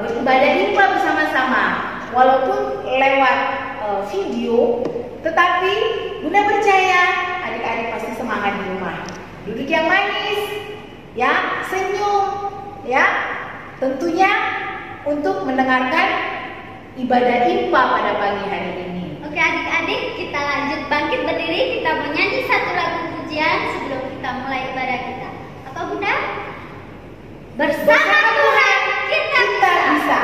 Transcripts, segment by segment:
beribadah hikmah bersama-sama. Walaupun lewat video, tetapi Bunda percaya adik-adik pasti semangat di rumah. Duduk yang manis, ya, senyum, ya, tentunya untuk mendengarkan ibadah IPA pada pagi hari ini. Oke adik-adik, kita lanjut bangkit berdiri, kita menyanyi satu lagu pujian sebelum kita mulai ibadah kita. Apa Bunda? Bersama Tuhan kita bisa.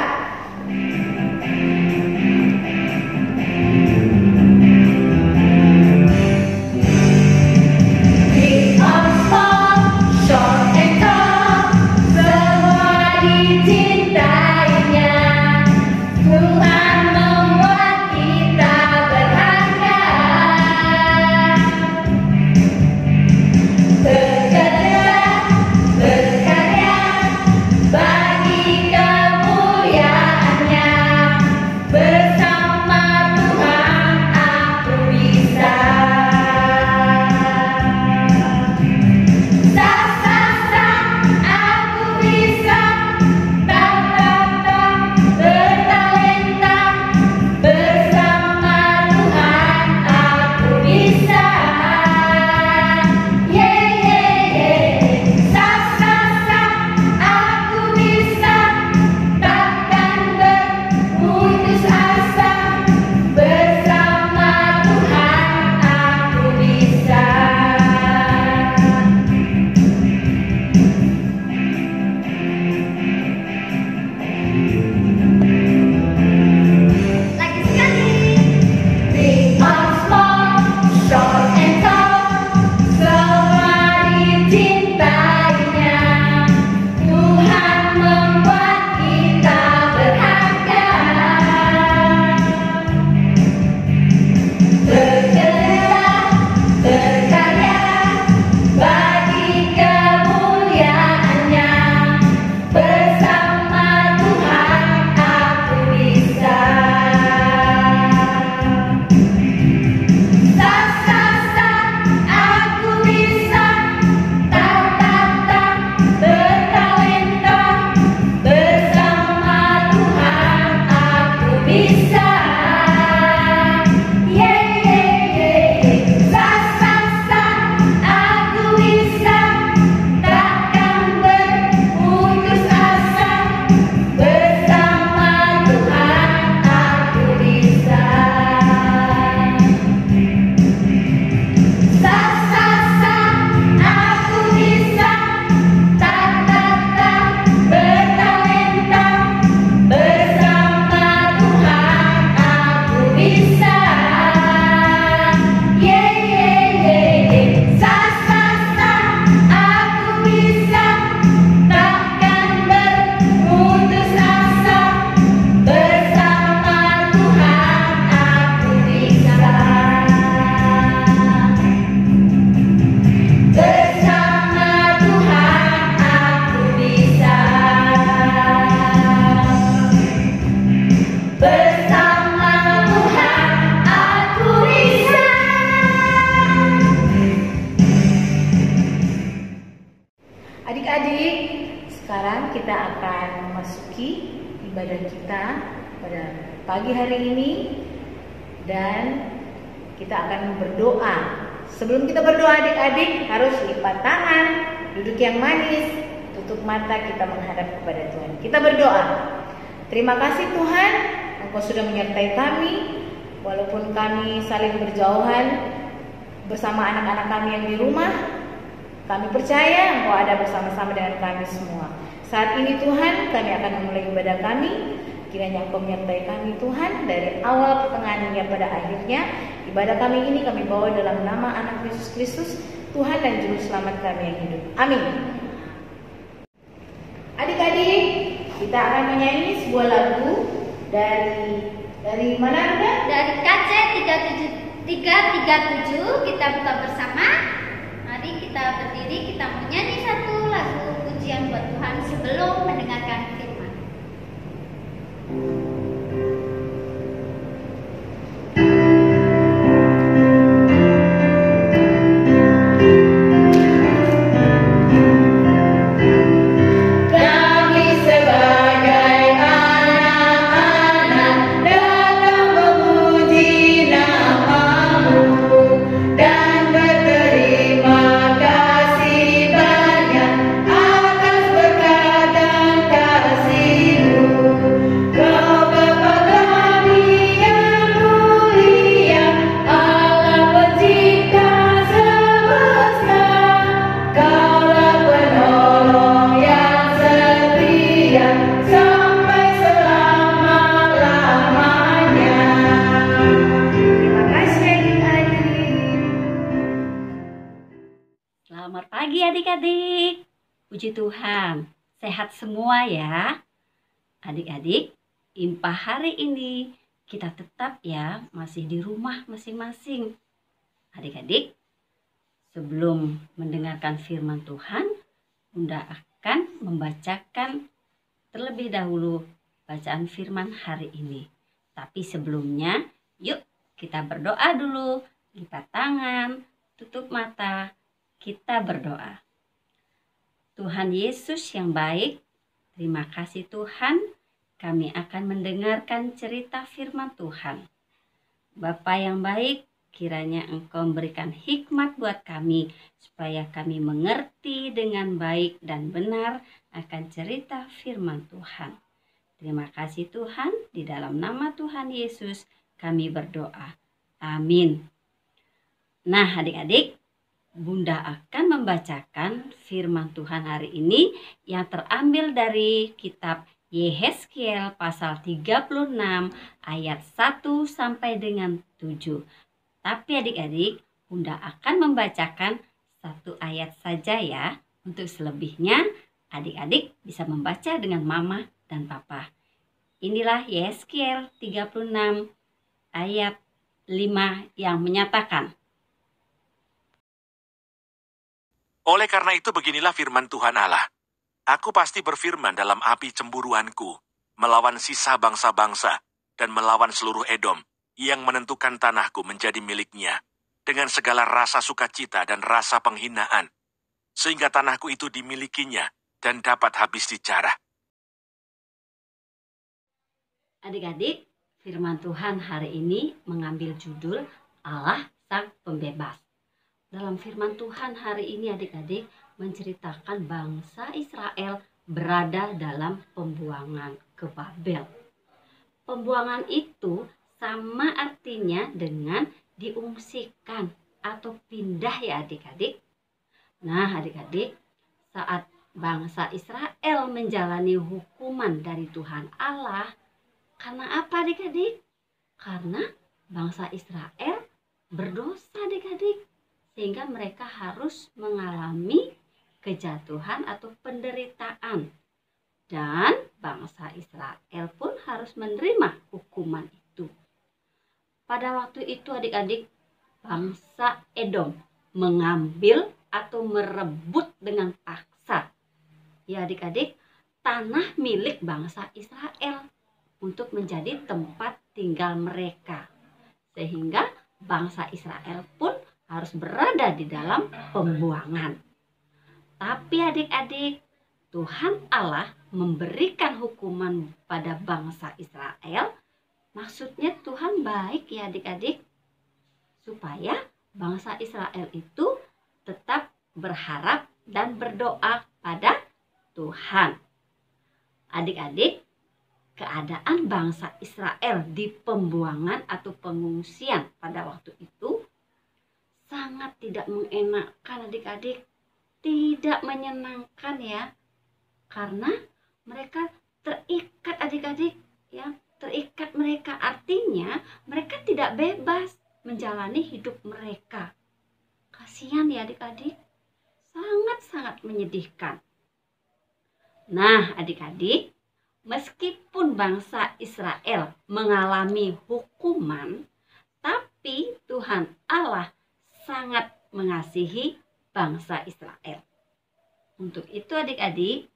Adik-adik, sekarang kita akan memasuki ibadah kita pada pagi hari ini dan kita akan berdoa. Sebelum kita berdoa adik-adik harus lipat tangan, duduk yang manis, tutup mata, kita menghadap kepada Tuhan. Kita berdoa. Terima kasih Tuhan, Engkau sudah menyertai kami walaupun kami saling berjauhan bersama anak-anak kami yang di rumah. Kami percaya Engkau ada bersama-sama dengan kami semua. Saat ini Tuhan, kami akan memulai ibadah kami. Kiranya Engkau menyertai kami Tuhan dari awal, pertengahan hingga pada akhirnya. Ibadah kami ini kami bawa dalam nama anak Yesus Kristus, Tuhan dan Juru Selamat kami yang hidup. Amin. Adik-adik, kita akan menyanyi sebuah lagu dari mana Bunda? Dari KC 337. Kita buka bersama. Mari kita berdiri, kita menyanyi satu lagu pujian buat Tuhan sebelum mendengarkan firman. Kami sebagai adik-adik. Puji Tuhan, sehat semua ya. Adik-adik, IMPA hari ini kita tetap ya masih di rumah masing-masing. Adik-adik, sebelum mendengarkan firman Tuhan, Bunda akan membacakan terlebih dahulu bacaan firman hari ini. Tapi sebelumnya, yuk kita berdoa dulu. Lipat tangan, tutup mata, kita berdoa. Tuhan Yesus yang baik, terima kasih Tuhan, kami akan mendengarkan cerita firman Tuhan. Bapa yang baik, kiranya Engkau memberikan hikmat buat kami, supaya kami mengerti dengan baik dan benar akan cerita firman Tuhan. Terima kasih Tuhan, di dalam nama Tuhan Yesus kami berdoa. Amin. Nah adik-adik, Bunda akan membacakan firman Tuhan hari ini yang terambil dari kitab Yehezkiel pasal 36 ayat 1 sampai dengan 7. Tapi adik-adik, Bunda akan membacakan satu ayat saja ya. Untuk selebihnya, adik-adik bisa membaca dengan mama dan papa. Inilah Yehezkiel 36 ayat 5 yang menyatakan, oleh karena itu beginilah firman Tuhan Allah. Aku pasti berfirman dalam api cemburuanku, melawan sisa bangsa-bangsa, dan melawan seluruh Edom, yang menentukan tanahku menjadi miliknya, dengan segala rasa sukacita dan rasa penghinaan, sehingga tanahku itu dimilikinya, dan dapat habis dijarah. Adik-adik, firman Tuhan hari ini mengambil judul Allah Sang Pembebas. Dalam firman Tuhan hari ini adik-adik menceritakan bangsa Israel berada dalam pembuangan ke Babel. Pembuangan itu sama artinya dengan diungsikan atau pindah ya adik-adik. Nah adik-adik, saat bangsa Israel menjalani hukuman dari Tuhan Allah, karena apa adik-adik? Karena bangsa Israel berdosa adik-adik. Sehingga mereka harus mengalami kejatuhan atau penderitaan. Dan bangsa Israel pun harus menerima hukuman itu. Pada waktu itu adik-adik, bangsa Edom mengambil atau merebut dengan paksa. Ya adik-adik, tanah milik bangsa Israel untuk menjadi tempat tinggal mereka. Sehingga bangsa Israel pun harus berada di dalam pembuangan. Tapi adik-adik, Tuhan Allah memberikan hukuman pada bangsa Israel. Maksudnya Tuhan baik ya adik-adik, supaya bangsa Israel itu tetap berharap dan berdoa pada Tuhan. Adik-adik, keadaan bangsa Israel di pembuangan atau pengungsian pada waktu itu sangat tidak mengenakan adik-adik, tidak menyenangkan ya, karena mereka terikat adik-adik ya, terikat mereka, artinya mereka tidak bebas menjalani hidup mereka. Kasihan ya adik-adik, sangat-sangat menyedihkan. Nah adik-adik, meskipun bangsa Israel mengalami hukuman, tapi Tuhan Allah sangat mengasihi bangsa Israel. Untuk itu adik-adik,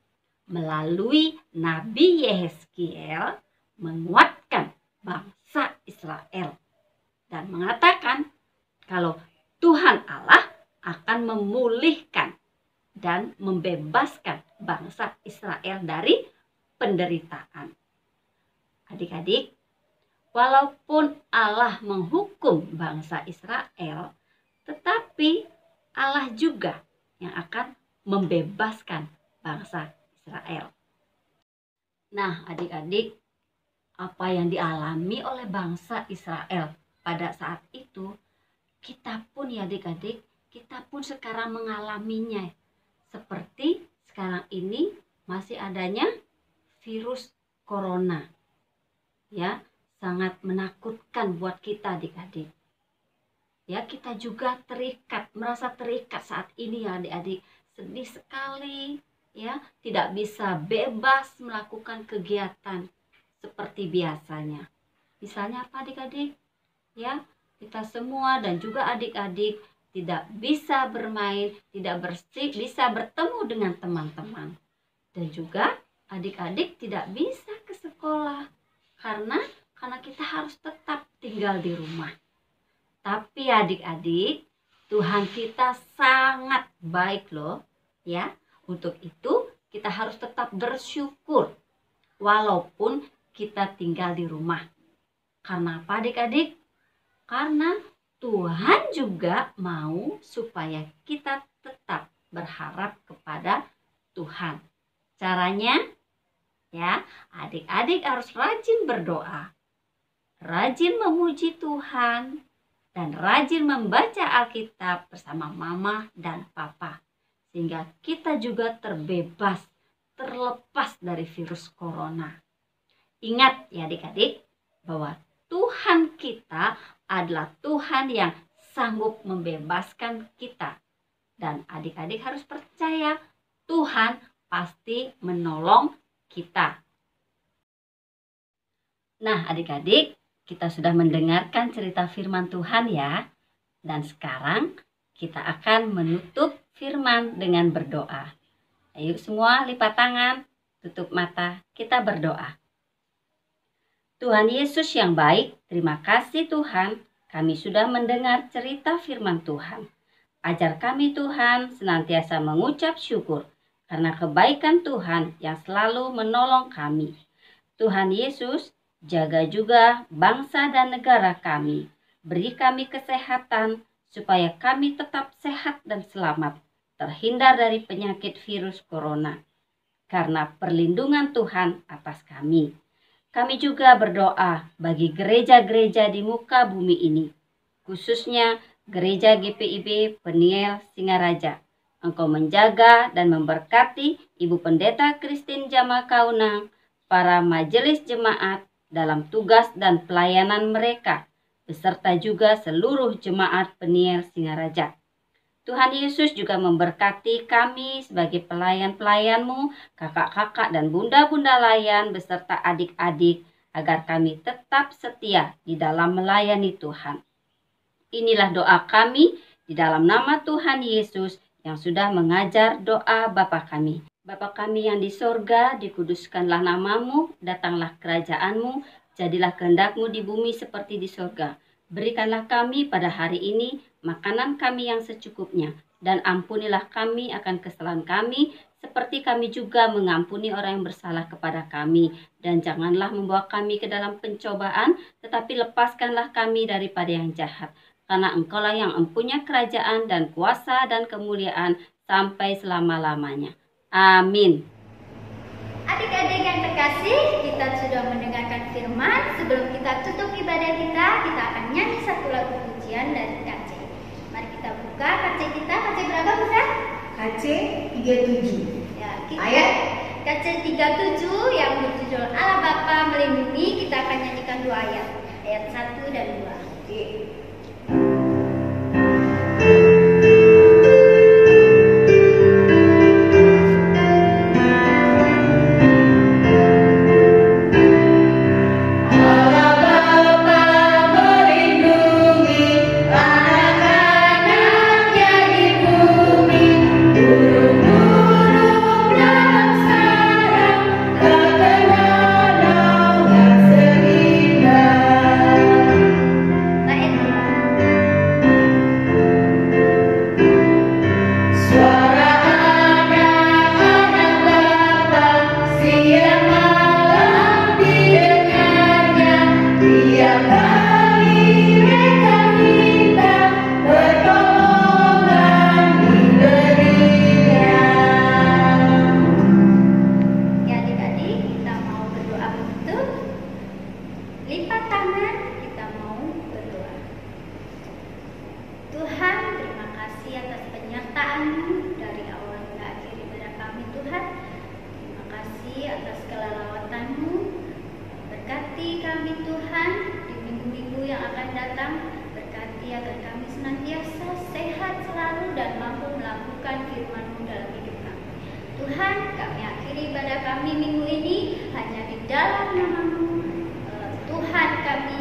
melalui Nabi Yehezkiel menguatkan bangsa Israel dan mengatakan kalau Tuhan Allah akan memulihkan dan membebaskan bangsa Israel dari penderitaan. Adik-adik, walaupun Allah menghukum bangsa Israel, tetapi Allah juga yang akan membebaskan bangsa Israel. Nah adik-adik, apa yang dialami oleh bangsa Israel pada saat itu, kita pun ya adik-adik, kita pun sekarang mengalaminya. Seperti sekarang ini masih adanya virus corona. Ya, sangat menakutkan buat kita adik-adik. Ya, kita juga terikat, merasa terikat saat ini ya adik-adik, sedih sekali, ya, tidak bisa bebas melakukan kegiatan seperti biasanya. Misalnya apa adik-adik? Ya, kita semua dan juga adik-adik tidak bisa bermain, tidak bisa bertemu dengan teman-teman. Dan juga adik-adik tidak bisa ke sekolah karena kita harus tetap tinggal di rumah. Tapi adik-adik, Tuhan kita sangat baik loh, ya. Untuk itu kita harus tetap bersyukur walaupun kita tinggal di rumah. Karena apa adik-adik? Karena Tuhan juga mau supaya kita tetap berharap kepada Tuhan. Caranya, ya, adik-adik harus rajin berdoa, rajin memuji Tuhan, dan rajin membaca Alkitab bersama mama dan papa. Sehingga kita juga terbebas, terlepas dari virus corona. Ingat ya adik-adik, bahwa Tuhan kita adalah Tuhan yang sanggup membebaskan kita. Dan adik-adik harus percaya Tuhan pasti menolong kita. Nah adik-adik, kita sudah mendengarkan cerita firman Tuhan ya. Dan sekarang kita akan menutup firman dengan berdoa. Ayo semua lipat tangan, tutup mata, kita berdoa. Tuhan Yesus yang baik, terima kasih Tuhan, kami sudah mendengar cerita firman Tuhan. Ajar kami Tuhan senantiasa mengucap syukur karena kebaikan Tuhan yang selalu menolong kami. Tuhan Yesus, jaga juga bangsa dan negara kami. Beri kami kesehatan supaya kami tetap sehat dan selamat, terhindar dari penyakit virus corona. Karena perlindungan Tuhan atas kami. Kami juga berdoa bagi gereja-gereja di muka bumi ini, khususnya Gereja GPIB Peniel Singaraja. Engkau menjaga dan memberkati Ibu Pendeta Christine Jama Kaunang, para majelis jemaat dalam tugas dan pelayanan mereka, beserta juga seluruh jemaat Peniel Singaraja. Tuhan Yesus juga memberkati kami sebagai pelayan-pelayan-Mu, kakak-kakak dan bunda-bunda layan beserta adik-adik, agar kami tetap setia di dalam melayani Tuhan. Inilah doa kami di dalam nama Tuhan Yesus yang sudah mengajar doa Bapa kami. Bapa kami yang di sorga, dikuduskanlah namamu, datanglah kerajaan-Mu, jadilah kehendak-Mu di bumi seperti di sorga. Berikanlah kami pada hari ini makanan kami yang secukupnya, dan ampunilah kami akan kesalahan kami, seperti kami juga mengampuni orang yang bersalah kepada kami. Dan janganlah membawa kami ke dalam pencobaan, tetapi lepaskanlah kami daripada yang jahat. Karena Engkaulah yang mempunyai kerajaan dan kuasa dan kemuliaan sampai selama-lamanya. Amin. Adik-adik yang terkasih, kita sudah mendengarkan firman. Sebelum kita tutup ibadah kita akan nyanyi satu lagu pujian dari KC. Mari kita buka KC kita. KC berapa Bunda? KC 37. Ya, Ayat KC 37 yang berjudul Allah Bapa Melindungi. Kita akan nyanyikan 2 ayat. Ayat 1 dan 2. Oke. Yang akan datang, berkati agar kami senantiasa sehat selalu tahu dan mampu melakukan firman-Mu dalam hidup kami. Tuhan, kami akhiri ibadah kami minggu ini hanya di dalam nama-Mu. Tuhan, kami